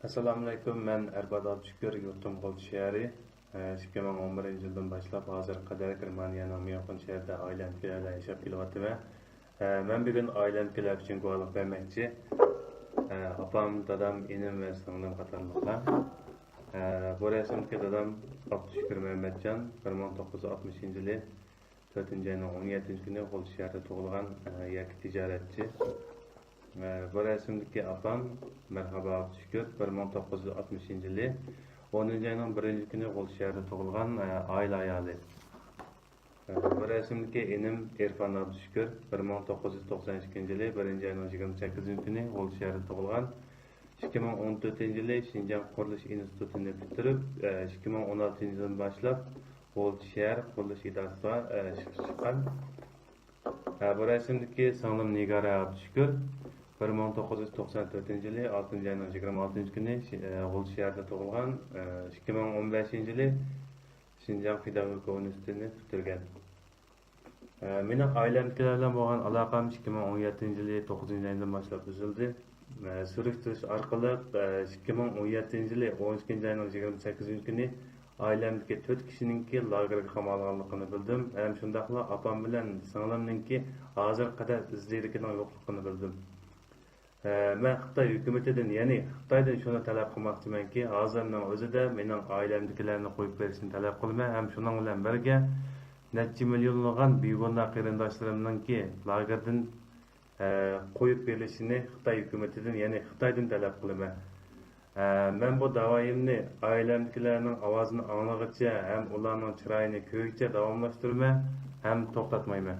Assalomu alaykum. Men Erbad Abdushukur, yurtim G'o'z shahri. 2011-yildan boshlab hozir qadar Germaniyaning Myunxen shahrida aylanmalarda yashab kelyapman. Men bugun aylanmalar uchun guvohlik bermoqchi. Opam, dadam, inim va singlim qatorliqlar. Bu rasmdagi dadam Abdushukur Muhammadjon 1960-yili 4-oyning 17-kuni G'o'z shahrida tug'ilgan yakka tijoratchi. Bu rasmdagi opam Merhaba Abdushukur 1960-yili 10-oyning 1-kuni G'o'z shahrida tug'ilgan oila ayoli. Bu rasmdagi inim Erfan Abdushukur 1992-yili 1-oyning 28-kuni G'o'z shahrida tug'ilgan. 2014-yili Şinjan Qurilish institutini bitirib, 2016-yildan boshlab G'o'z shahar qurilish idorasiga chiqqan. Bu rasmdagi singlim Nigara Abdushukur 1994-yili 6-oyning 26-kuni G'o'z shahrida tug'ilgan. 2015-yili Şinjan Pedagogika universitetini bitirgan. Mening oilamdagilar bilan bo'lgan aloqam 2017-yili 9-oydan boshlab uzildi. Surishtirish orqali 2017-yili 12-oyning 28-kuni oilamdagi 4 kishiningki lagerga qamalganligini bildim. Ham shundaqla opam bilan singlimningki hozir qadar izlaydigan yo'qligini bildim. Men Xitoy hukumatidan, ya'ni Xitoydan shuni talab qilmoqchimanki, hozirning o'zida mening oilamdagilarni qo'yib berishni talab qilmay, ham shuning bilan birga necha millionlagan begunoh qarindoshlarimningki lagerdan qo'yib berilishini Xitoy hukumatidan, ya'ni Xitoydan talab qilaman. Men bu da'voyimni oilamdagilarning ovozini anglag'icha ham ularning chiroyini ko'rguncha davomlashtirman, ham to'xtatmayman.